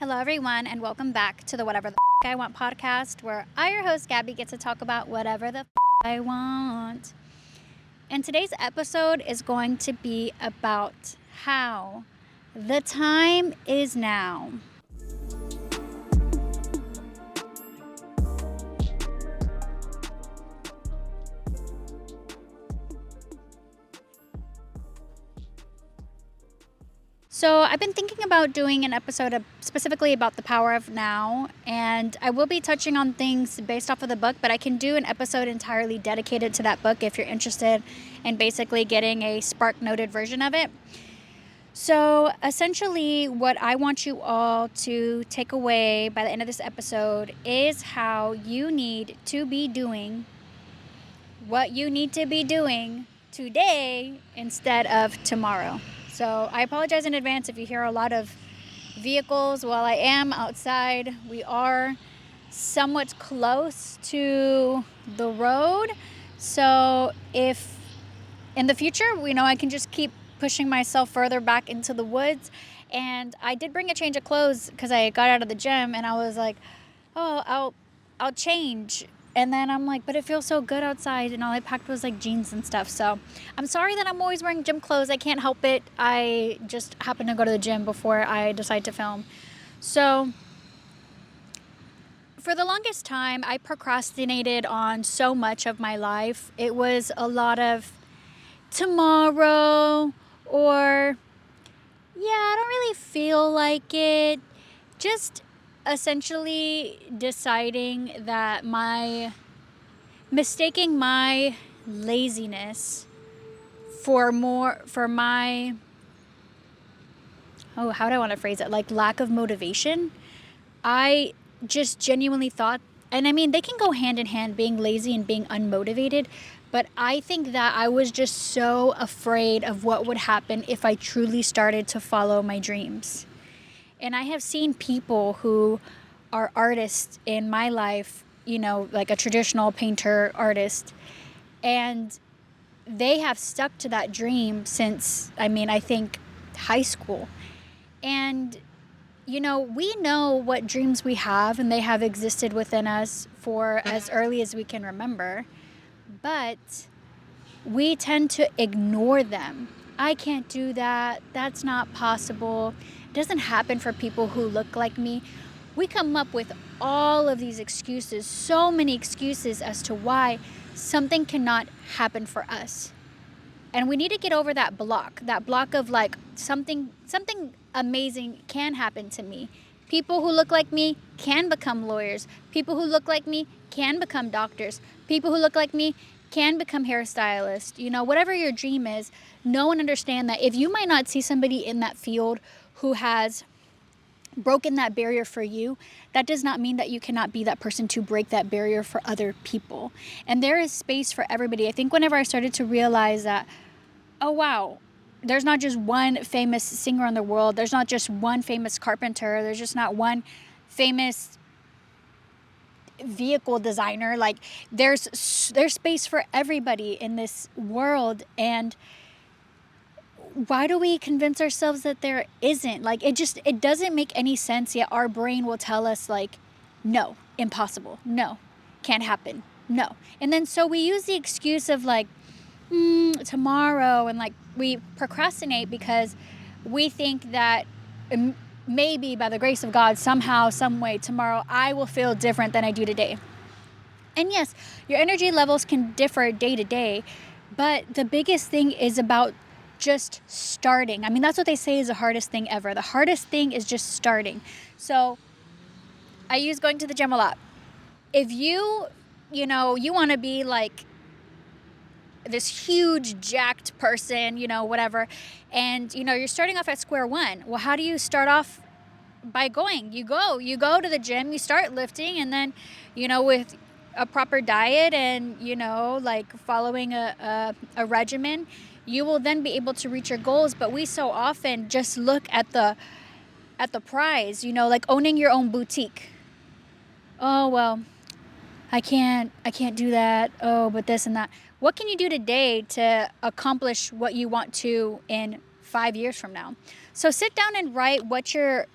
Hello, everyone, and welcome back to the Whatever the I Want podcast, where I, your host, Gaby, get to talk about whatever the I want. And today's episode is going to be about how the time is now. So, I've been thinking about doing an episode specifically about the power of now, and I will be touching on things based off of the book, but I can do an episode entirely dedicated to that book if you're interested in basically getting a spark noted version of it. So, essentially, what I want you all to take away by the end of this episode is how you need to be doing what you need to be doing today instead of tomorrow. So I apologize in advance if you hear a lot of vehicles while I am outside. We are somewhat close to the road. So if in the future, I can just keep pushing myself further back into the woods. And I did bring a change of clothes because I got out of the gym and I was like, oh, I'll change. And then I'm like, but it feels so good outside, and all I packed was like jeans and stuff. So I'm sorry that I'm always wearing gym clothes. I can't help it. I just happen to go to the gym before I decide to film. So for the longest time, I procrastinated on so much of my life. It was a lot of tomorrow, or I don't really feel like it. Just essentially deciding that mistaking my laziness for my, how do I want to phrase it? Like lack of motivation. I just genuinely thought, and I mean, they can go hand in hand, being lazy and being unmotivated. But I think that I was just so afraid of what would happen if I truly started to follow my dreams. And I have seen people who are artists in my life, like a traditional painter artist, and they have stuck to that dream since, I think high school. And, we know what dreams we have, and they have existed within us for as early as we can remember, but we tend to ignore them. I can't do that. That's not possible. It doesn't happen for people who look like me. We come up with all of these excuses, so many excuses as to why something cannot happen for us. And we need to get over that block of like something amazing can happen to me. People who look like me can become lawyers. People who look like me can become doctors. People who look like me can become hairstylists. Whatever your dream is, know and understand that if you might not see somebody in that field who has broken that barrier for you, that does not mean that you cannot be that person to break that barrier for other people. And there is space for everybody. I think whenever I started to realize that, oh wow, there's not just one famous singer in the world, there's not just one famous carpenter, there's just not one famous vehicle designer. Like there's space for everybody in this world. And why do we convince ourselves that there isn't? Like it doesn't make any sense, yet our brain will tell us like, no, impossible, no, can't happen, no. And then so we use the excuse of like tomorrow, and like we procrastinate because we think that maybe by the grace of God, somehow, some way, tomorrow I will feel different than I do today. And yes, your energy levels can differ day to day, but the biggest thing is about just starting. I mean, that's what they say is the hardest thing ever. The hardest thing is just starting. So I use going to the gym a lot. If you want to be like this huge jacked person, whatever, and you're starting off at square one. Well, how do you start off? By going. You go to the gym, you start lifting, and then with a proper diet and like following a regimen, you will then be able to reach your goals. But we so often just look at the prize, like owning your own boutique. Oh well, I can't do that. Oh, but this and that. What can you do today to accomplish what you want to in 5 years from now? So sit down and write what your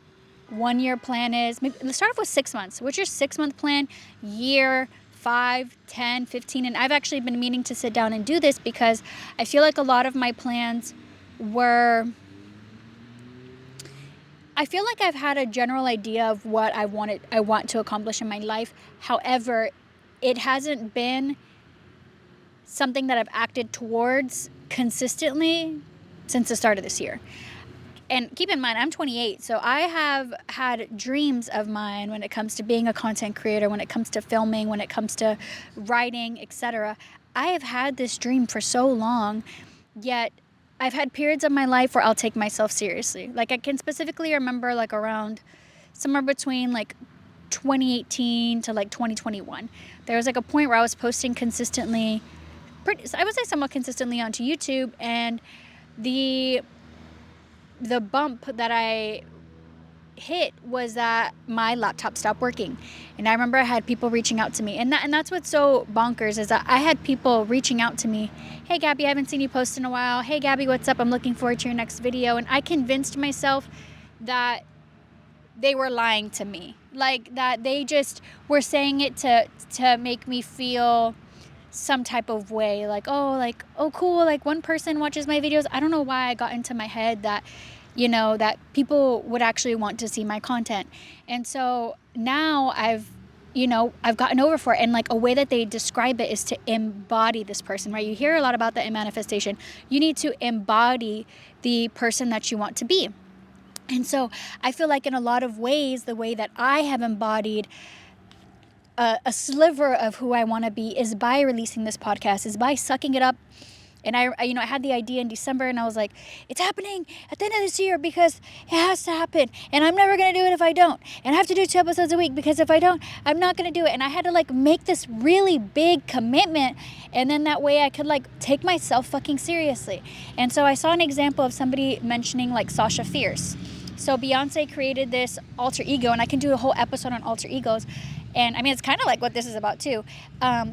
1-year plan is. Maybe let's start off with 6 months. What's your 6-month plan? Year, 5, 10, 15. And I've actually been meaning to sit down and do this because I feel like a lot of my plans were, I feel like I've had a general idea of what I want to accomplish in my life. However, it hasn't been something that I've acted towards consistently since the start of this year. And keep in mind, I'm 28, so I have had dreams of mine when it comes to being a content creator, when it comes to filming, when it comes to writing, etc. I have had this dream for so long, yet I've had periods of my life where I'll take myself seriously. Like, I can specifically remember, like, around somewhere between, like, 2018 to, like, 2021. There was, like, a point where I was posting consistently, I would say somewhat consistently onto YouTube, and the bump that I hit was that my laptop stopped working. And I remember I had people reaching out to me, and that's what's so bonkers, is that I had people reaching out to me. Hey Gabby, I haven't seen you post in a while. Hey Gabby, what's up? I'm looking forward to your next video. And I convinced myself that they were lying to me, like that they just were saying it to make me feel some type of way, like oh cool, like one person watches my videos. I don't know why I got into my head that, you know, that people would actually want to see my content. And so now I've gotten over for it. And like a way that they describe it is to embody this person, right? You hear a lot about that in manifestation. You need to embody the person that you want to be. And so I feel like in a lot of ways, the way that I have embodied a sliver of who I want to be is by releasing this podcast, is by sucking it up. And I had the idea in December, and I was like, it's happening at the end of this year because it has to happen. And I'm never going to do it if I don't. And I have to do 2 episodes a week because if I don't, I'm not going to do it. And I had to like make this really big commitment. And then that way I could like take myself fucking seriously. And so I saw an example of somebody mentioning like Sasha Fierce. So Beyonce created this alter ego, and I can do a whole episode on alter egos. And I mean, it's kind of like what this is about too.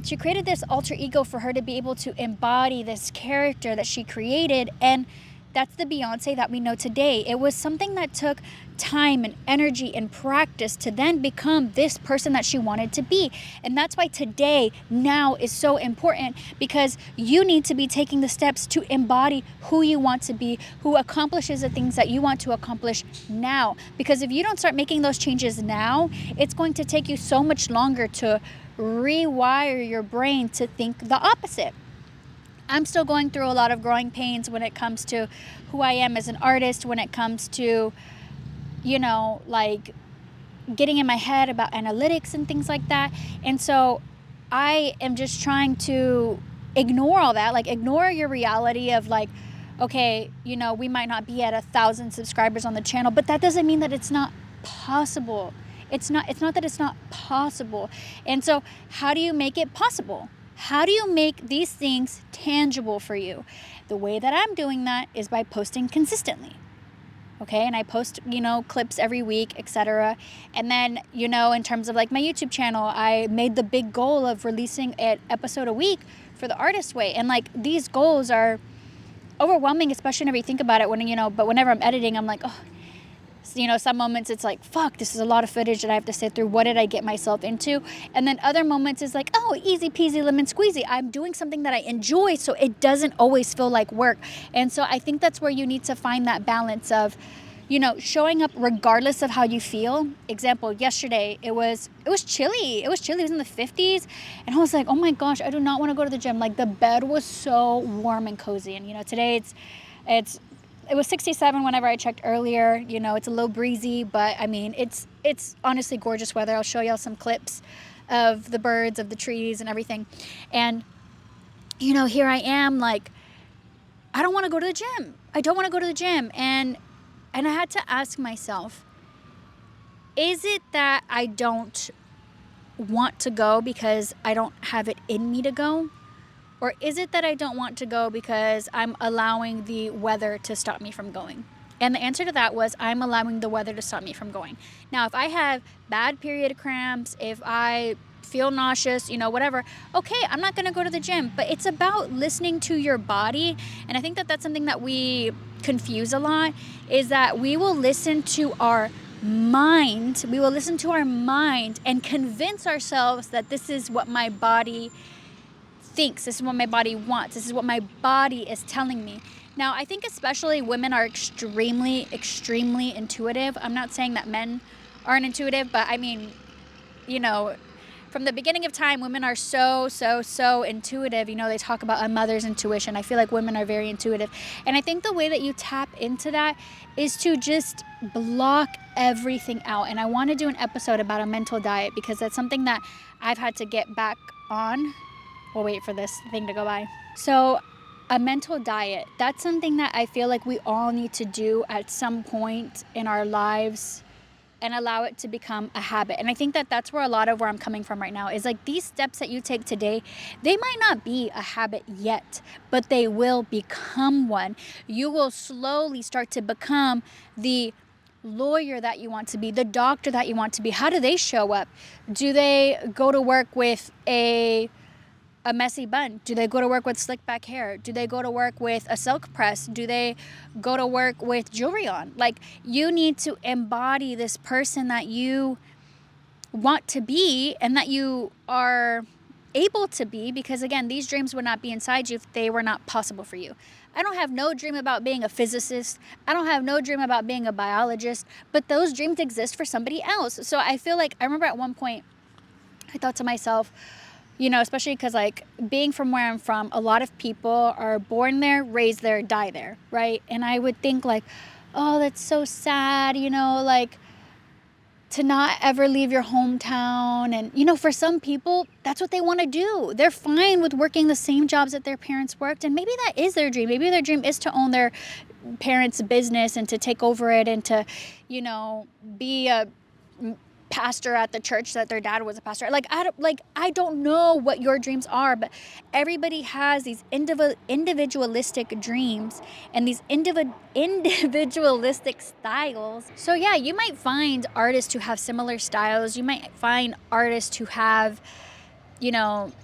She created this alter ego for her to be able to embody this character that she created. And that's the Beyonce that we know today. It was something that took time and energy and practice to then become this person that she wanted to be. And that's why today, now, is so important, because you need to be taking the steps to embody who you want to be, who accomplishes the things that you want to accomplish now. Because if you don't start making those changes now, it's going to take you so much longer to rewire your brain to think the opposite. I'm still going through a lot of growing pains when it comes to who I am as an artist, when it comes to, you know, like getting in my head about analytics and things like that. And so I am just trying to ignore all that, like ignore your reality of like, okay, you know, we might not be at 1,000 subscribers on the channel, but that doesn't mean that it's not possible. It's not that it's not possible. And so how do you make it possible? How do you make these things tangible for you? The way that I'm doing that is by posting consistently. Okay, and I post, you know, clips every week, etc. And then, you know, in terms of like my YouTube channel, I made the big goal of releasing an episode a week for the Artist Way. And like these goals are overwhelming, especially whenever you think about it, when, you know, but whenever I'm editing, I'm like, oh, you know, some moments it's like, fuck, this is a lot of footage that I have to sit through. What did I get myself into? And then other moments is like, oh, easy peasy lemon squeezy. I'm doing something that I enjoy, so it doesn't always feel like work. And so I think that's where you need to find that balance of, you know, showing up regardless of how you feel. Example, yesterday it was chilly. It was chilly. It was in the 50s. And I was like, oh my gosh, I do not want to go to the gym. Like the bed was so warm and cozy. And, you know, today it was 67 whenever I checked earlier. You know, it's a little breezy, but I mean, it's honestly gorgeous weather. I'll show y'all some clips of the birds, of the trees and everything. And, you know, here I am, like, I don't want to go to the gym. I don't want to go to the gym. And I had to ask myself, is it that I don't want to go because I don't have it in me to go? Or is it that I don't want to go because I'm allowing the weather to stop me from going? And the answer to that was, I'm allowing the weather to stop me from going. Now, if I have bad period cramps, if I feel nauseous, you know, whatever, okay, I'm not going to go to the gym. But it's about listening to your body. And I think that that's something that we confuse a lot, is that we will listen to our mind, we will listen to our mind and convince ourselves that this is what my body thinks, this is what my body wants, this is what my body is telling me. Now, I think especially women are extremely, extremely intuitive. I'm not saying that men aren't intuitive, but I mean, from the beginning of time, women are so, so, so intuitive. They talk about a mother's intuition. I feel like women are very intuitive. And I think the way that you tap into that is to just block everything out. And I want to do an episode about a mental diet because that's something that I've had to get back on. We'll wait for this thing to go by. So a mental diet, that's something that I feel like we all need to do at some point in our lives and allow it to become a habit. And I think that that's where a lot of where I'm coming from right now is like these steps that you take today, they might not be a habit yet, but they will become one. You will slowly start to become the lawyer that you want to be, the doctor that you want to be. How do they show up? Do they go to work with a messy bun? Do they go to work with slick back hair? Do they go to work with a silk press? Do they go to work with jewelry on? Like, you need to embody this person that you want to be and that you are able to be, because again, these dreams would not be inside you if they were not possible for you. I don't have no dream about being a physicist. I don't have no dream about being a biologist, but those dreams exist for somebody else. So I feel like, I remember at one point I thought to myself, especially because like being from where I'm from, a lot of people are born there, raised there, die there, right? And I would think like, oh, that's so sad, like to not ever leave your hometown. And, for some people, that's what they want to do. They're fine with working the same jobs that their parents worked. And maybe that is their dream. Maybe their dream is to own their parents' business and to take over it and to, be a pastor at the church that their dad was a pastor. I don't know what your dreams are, but everybody has these individualistic dreams and these individualistic styles. So yeah, you might find artists who have similar styles. You might find artists who have,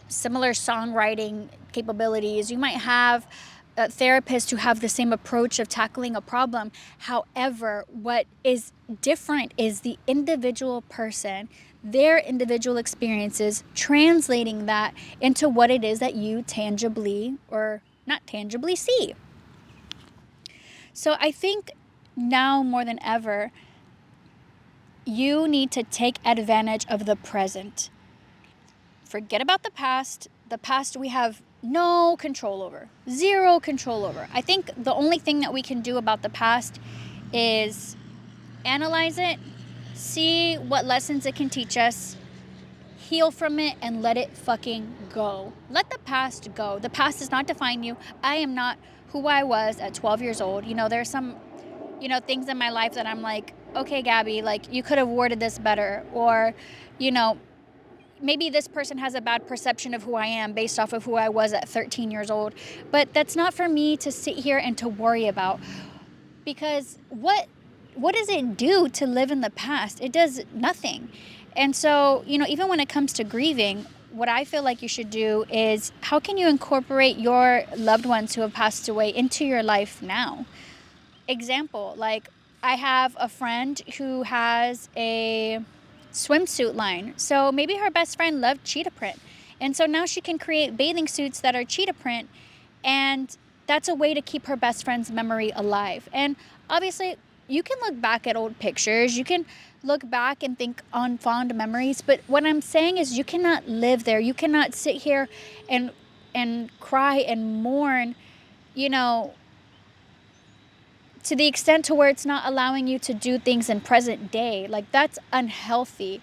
similar songwriting capabilities. You might have therapists who have the same approach of tackling a problem. However, what is different is the individual person, their individual experiences, translating that into what it is that you tangibly or not tangibly see. So I think now more than ever, you need to take advantage of the present. Forget about the past. The past we have no control over, zero control over. I think the only thing that we can do about the past is analyze it, see what lessons it can teach us, heal from it, and let it fucking go. Let the past go. The past does not define you. I am not who I was at 12 years old. There's some, things in my life that I'm like, okay, Gaby, like you could have worded this better, or, maybe this person has a bad perception of who I am based off of who I was at 13 years old. But that's not for me to sit here and to worry about. Because what does it do to live in the past? It does nothing. And so, even when it comes to grieving, what I feel like you should do is, how can you incorporate your loved ones who have passed away into your life now? Example, like I have a friend who has a swimsuit line. So maybe her best friend loved cheetah print. And so now she can create bathing suits that are cheetah print. And that's a way to keep her best friend's memory alive. And obviously, you can look back at old pictures. You can look back and think on fond memories. But what I'm saying is you cannot live there. You cannot sit here and cry and mourn, to the extent to where it's not allowing you to do things in present day. Like, that's unhealthy.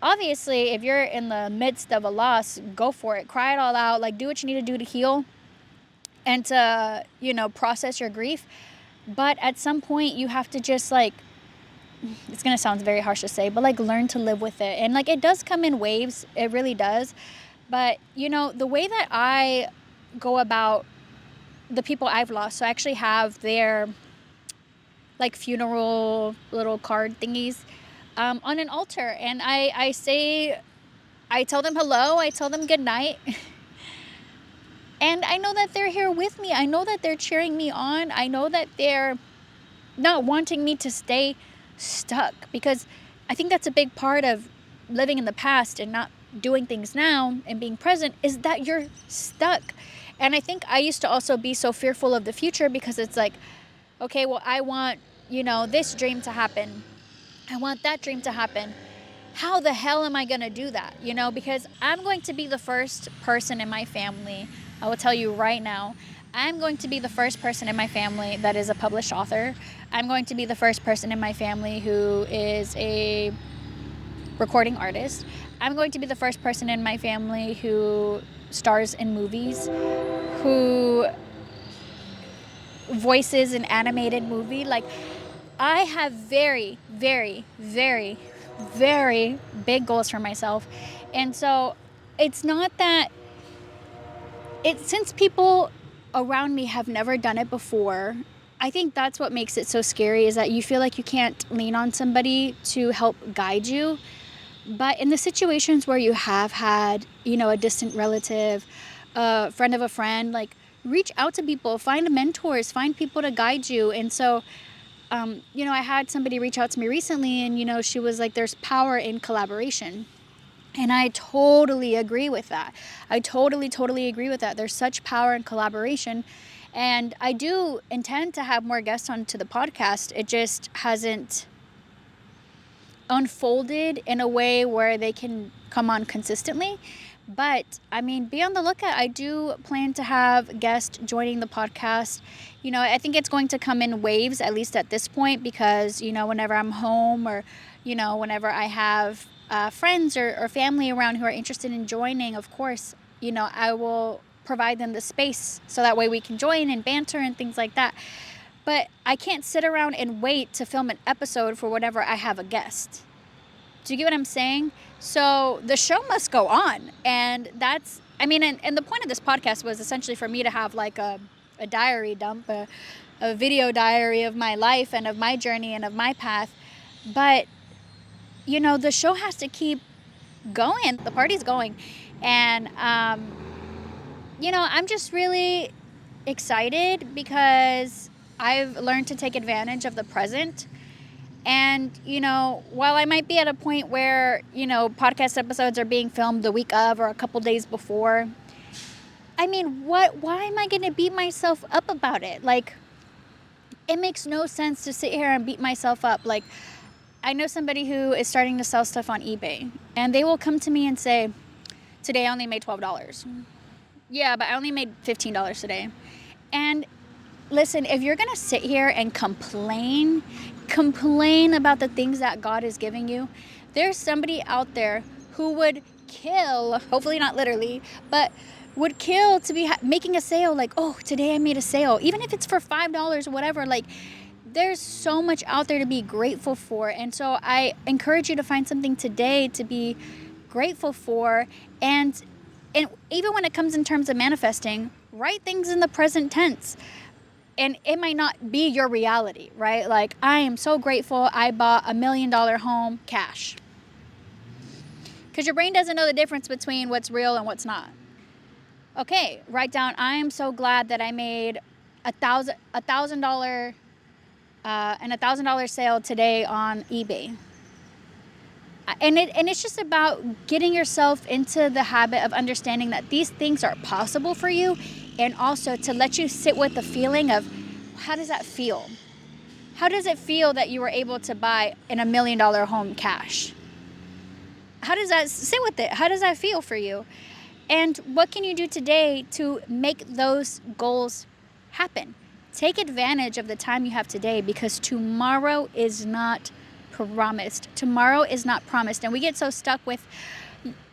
Obviously, if you're in the midst of a loss, go for it. Cry it all out. Like, do what you need to do to heal and to, process your grief. But at some point, you have to just, like, it's going to sound very harsh to say, but, like, learn to live with it. And, like, it does come in waves. It really does. But, the way that I go about the people I've lost, so I actually have their like funeral little card thingies on an altar, and I tell them hello, I tell them good night, and I know that they're here with me. I know that they're cheering me on. I know that they're not wanting me to stay stuck, because I think that's a big part of living in the past and not doing things now and being present, is that you're stuck. And I think I used to also be so fearful of the future, because it's like, okay, well, I want, this dream to happen. I want that dream to happen. How the hell am I going to do that? Because I'm going to be the first person in my family. I will tell you right now, I'm going to be the first person in my family that is a published author. I'm going to be the first person in my family who is a recording artist. I'm going to be the first person in my family who stars in movies, who voices an animated movie. Like, I have very, very, very, very big goals for myself. And so it's not that since people around me have never done it before, I think that's what makes it so scary, is that you feel like you can't lean on somebody to help guide you. But in the situations where you have had, a distant relative, a friend of a friend, like, reach out to people, find mentors, find people to guide you. And so, I had somebody reach out to me recently, and, she was like, there's power in collaboration. And I totally agree with that. I totally agree with that. There's such power in collaboration. And I do intend to have more guests onto the podcast. It just hasn't unfolded in a way where they can come on consistently. But be on the lookout. I do plan to have guests joining the podcast. I think it's going to come in waves, at least at this point, because, whenever I'm home, or, whenever I have friends or family around who are interested in joining, of course, I will provide them the space so that way we can join and banter and things like that. But I can't sit around and wait to film an episode for whenever I have a guest. Do you get what I'm saying? So the show must go on. And that's, and the point of this podcast was essentially for me to have like a diary dump, a video diary of my life and of my journey and of my path. But, the show has to keep going. The party's going. And, I'm just really excited because I've learned to take advantage of the present. And, while I might be at a point where, podcast episodes are being filmed the week of or a couple days before, why am I going to beat myself up about it? Like, it makes no sense to sit here and beat myself up. Like, I know somebody who is starting to sell stuff on eBay, and they will come to me and say, today I only made $12. Yeah, but I only made $15 today. And listen, if you're going to sit here and complain about the things that God is giving you, there's somebody out there who would kill, hopefully not literally, but would kill to be making a sale. Like, oh, today I made a sale, even if it's for $5 or whatever. Like, there's so much out there to be grateful for. And so I encourage you to find something today to be grateful for. And even when it comes in terms of manifesting, write things in the present tense. And it might not be your reality, right? Like, I am so grateful I bought $1 million home cash. Because your brain doesn't know the difference between what's real and what's not. Okay, write down, I am so glad that I made $1,000 sale today on eBay. And it's just about getting yourself into the habit of understanding that these things are possible for you, and also to let you sit with the feeling of, how does that feel? How does it feel that you were able to buy an $1 million home cash? How does that sit with it? How does that feel for you? And what can you do today to make those goals happen? Take advantage of the time you have today, because tomorrow is not promised. Tomorrow is not promised. And we get so stuck with,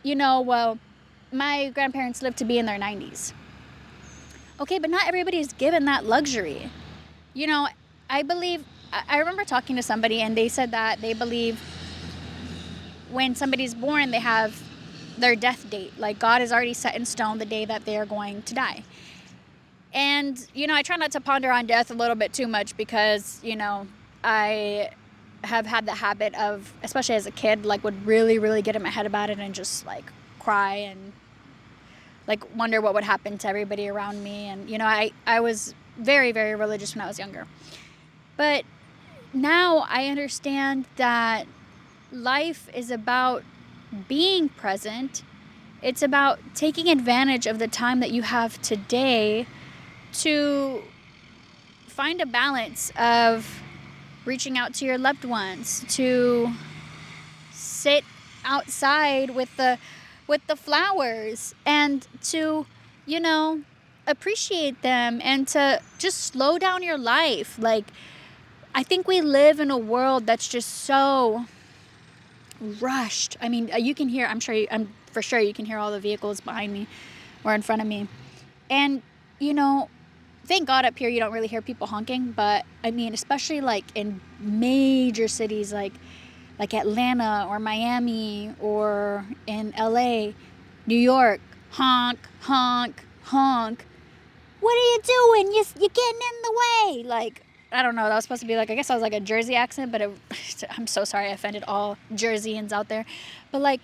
well, my grandparents lived to be in their 90s. Okay, but not everybody is given that luxury. I remember talking to somebody, and they said that they believe when somebody's born, they have their death date. Like, God has already set in stone the day that they are going to die. And, I try not to ponder on death a little bit too much, because, I have had the habit of, especially as a kid, like, would really, really get in my head about it and just, like, cry and, like, wonder what would happen to everybody around me. And, I was very, very religious when I was younger. But now I understand that life is about being present. It's about taking advantage of the time that you have today to find a balance of reaching out to your loved ones, to sit outside with the flowers, and to, you know, appreciate them, and to just slow down your life. Like, I think we live in a world that's just so rushed. I mean, you can hear, I'm for sure you can hear all the vehicles behind me or in front of me. And, you know, thank God up here you don't really hear people honking, but I mean, especially like in major cities like Atlanta or Miami or in LA, New York, honk, honk, honk. What are you doing? You're getting in the way. Like, I don't know. That was supposed to be like, I guess I was like a Jersey accent, but I'm so sorry I offended all Jerseyans out there. But like,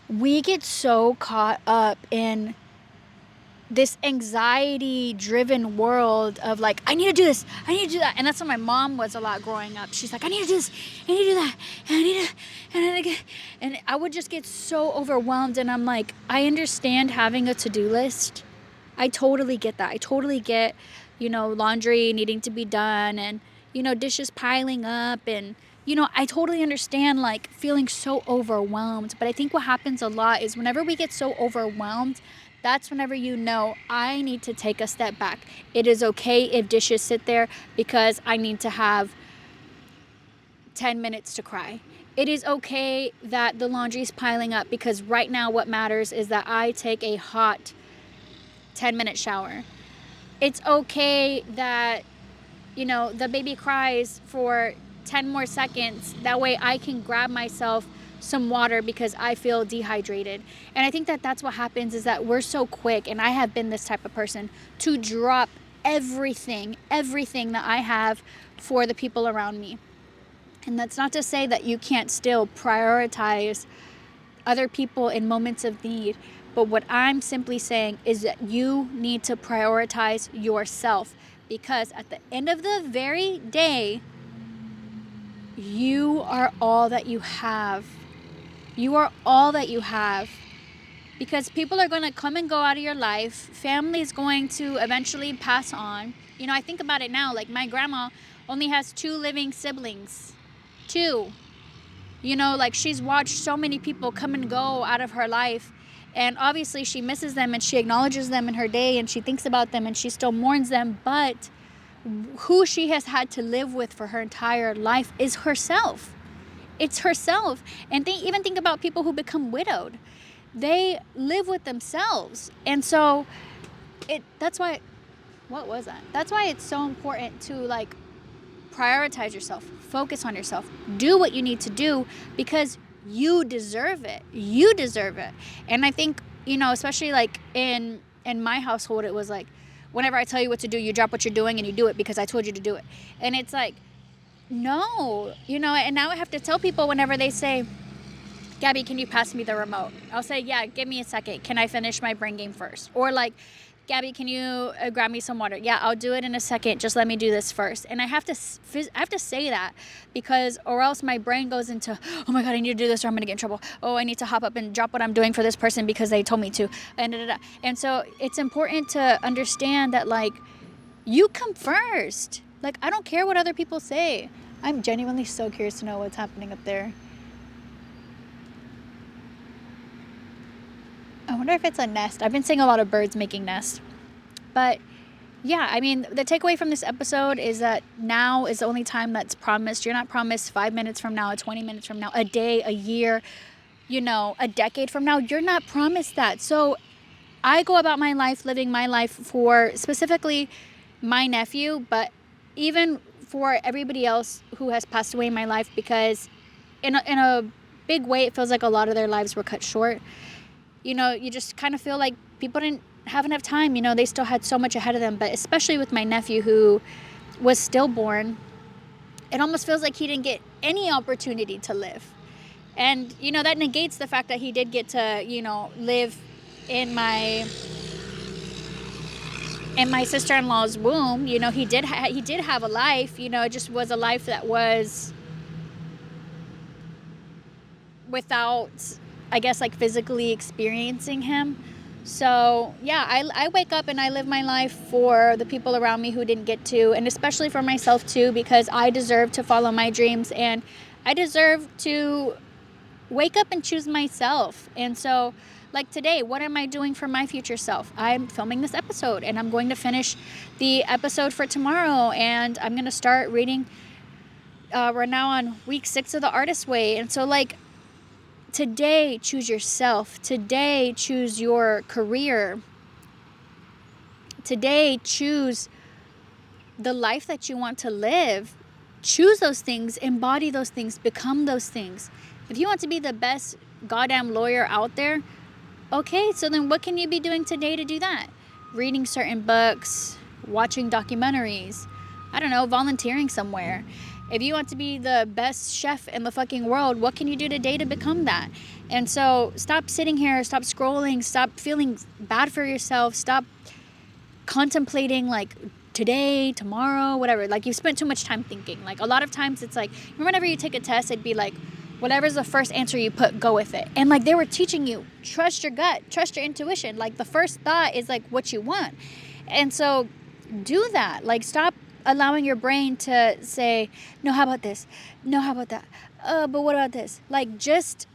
we get so caught up in this anxiety driven world of like, I need to do this, I need to do that. And that's what my mom was a lot growing up. She's like, I need to do this, I need to do that, and I need to, and I would just get so overwhelmed. And I'm like, I understand having a to-do list. I totally get that. I totally get, you know, laundry needing to be done, and, you know, dishes piling up, and, you know, I totally understand like feeling so overwhelmed. But I think what happens a lot is whenever we get so overwhelmed, that's whenever you know, I need to take a step back. It is okay if dishes sit there because I need to have 10 minutes to cry. It is okay that the laundry is piling up because right now what matters is that I take a hot 10-minute shower. It's okay that, you know, the baby cries for 10 more seconds. That way I can grab myself some water because I feel dehydrated. And I think that that's what happens, is that we're so quick, and I have been this type of person, to drop everything that I have for the people around me. And that's not to say that you can't still prioritize other people in moments of need. But what I'm simply saying is that you need to prioritize yourself, because at the end of the very day, you are all that you have. You are all that you have. Because people are going to come and go out of your life. Family is going to eventually pass on. You know, I think about it now. Like, my grandma only has 2 living siblings. 2. You know, like, she's watched so many people come and go out of her life. And obviously she misses them, and she acknowledges them in her day, and she thinks about them, and she still mourns them. But who she has had to live with for her entire life is herself. It's herself. And even think about people who become widowed. They live with themselves. And so that's why, what was that? That's why it's so important to like prioritize yourself, focus on yourself, do what you need to do, because you deserve it. You deserve it. And I think, you know, especially like in my household, it was like, whenever I tell you what to do, you drop what you're doing and you do it because I told you to do it. And it's like, no, you know, and now I have to tell people whenever they say, Gaby, can you pass me the remote? I'll say, yeah, give me a second. Can I finish my brain game first? Or like, Gaby, can you grab me some water? Yeah, I'll do it in a second. Just let me do this first. And I have to say that, because or else my brain goes into, oh my God, I need to do this or I'm going to get in trouble. Oh, I need to hop up and drop what I'm doing for this person because they told me to. And so it's important to understand that, like, you come first. Like, I don't care what other people say. I'm genuinely so curious to know what's happening up there. I wonder if it's a nest. I've been seeing a lot of birds making nests. But yeah, I mean, the takeaway from this episode is that now is the only time that's promised. You're not promised 5 minutes from now, 20 minutes from now, a day, a year, you know, a decade from now. You're not promised that. So I go about my life, living my life for specifically my nephew, but even for everybody else who has passed away in my life, because in a big way, it feels like a lot of their lives were cut short. You know, you just kind of feel like people didn't have enough time. You know, they still had so much ahead of them. But especially with my nephew, who was stillborn, it almost feels like he didn't get any opportunity to live. And, you know, that negates the fact that he did get to, you know, live in my in my sister-in-law's womb, you know, he did have a life, you know, it just was a life that was without, I guess, like physically experiencing him. So yeah, I wake up and I live my life for the people around me who didn't get to, and especially for myself too, because I deserve to follow my dreams, and I deserve to wake up and choose myself. And so, like today, what am I doing for my future self? I'm filming this episode, and I'm going to finish the episode for tomorrow, and I'm going to start reading. We're now on week 6 of The Artist's Way. And so, like, today, choose yourself. Today, choose your career. Today, choose the life that you want to live. Choose those things, embody those things, become those things. If you want to be the best goddamn lawyer out there, okay, so then what can you be doing today to do that? Reading certain books, watching documentaries, I don't know, volunteering somewhere. If you want to be the best chef in the fucking world, what can you do today to become that? And so stop sitting here, stop scrolling, stop feeling bad for yourself, stop contemplating like today, tomorrow, whatever. Like, you've spent too much time thinking. Like, a lot of times it's like, whenever you take a test, it'd be like, whatever's the first answer you put, go with it. And like, they were teaching you, trust your gut, trust your intuition. Like, the first thought is like what you want. And so do that. Like, stop allowing your brain to say, no, how about this? No, how about that? But what about this? Like, just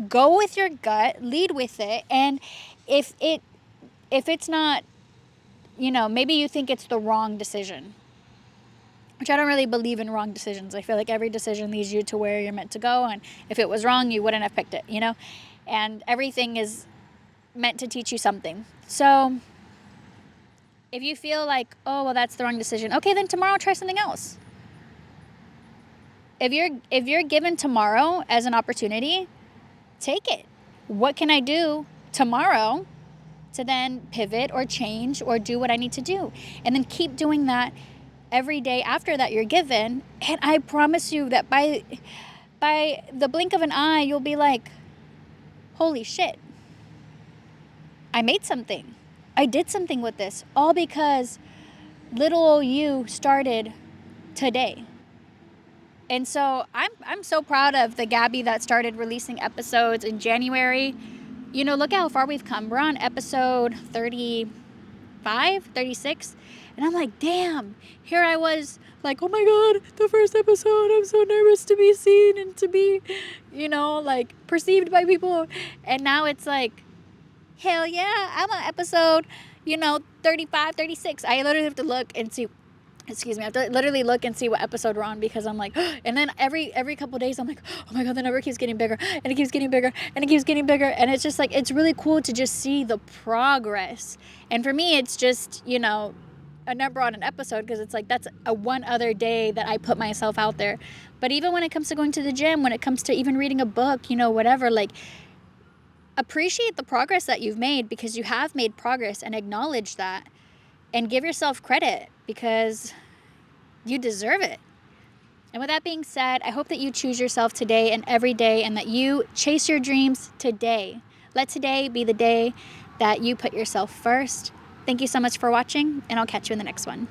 go with your gut, lead with it. And if it's not, you know, maybe you think it's the wrong decision, which I don't really believe in wrong decisions. I feel like every decision leads you to where you're meant to go. And if it was wrong, you wouldn't have picked it, you know? And everything is meant to teach you something. So if you feel like, oh, well, that's the wrong decision, okay, then tomorrow try something else. If you're given tomorrow as an opportunity, take it. What can I do tomorrow to then pivot or change or do what I need to do? And then keep doing that every day after that you're given. And I promise you that by the blink of an eye, you'll be like, holy shit, I made something. I did something with this, all because little old you started today. And so I'm so proud of the Gaby that started releasing episodes in January. You know, look how far we've come. We're on episode 35, 36. And I'm like, damn, here I was like, oh my God, the first episode. I'm so nervous to be seen and to be, you know, like perceived by people. And now it's like, hell yeah, I'm on episode, 35, 36. I literally have to look and see. Excuse me, I have to literally look and see what episode we're on, because I'm like, and then every couple of days I'm like, oh my God, the number keeps getting bigger and it keeps getting bigger and it keeps getting bigger. And it's just like, it's really cool to just see the progress. And for me, it's just, a number on an episode, because it's like, that's a one other day that I put myself out there. But even when it comes to going to the gym, when it comes to even reading a book, whatever, like, appreciate the progress that you've made, because you have made progress, and acknowledge that. And give yourself credit, because you deserve it. And with that being said, I hope that you choose yourself today and every day, and that you chase your dreams today. Let today be the day that you put yourself first. Thank you so much for watching, and I'll catch you in the next one.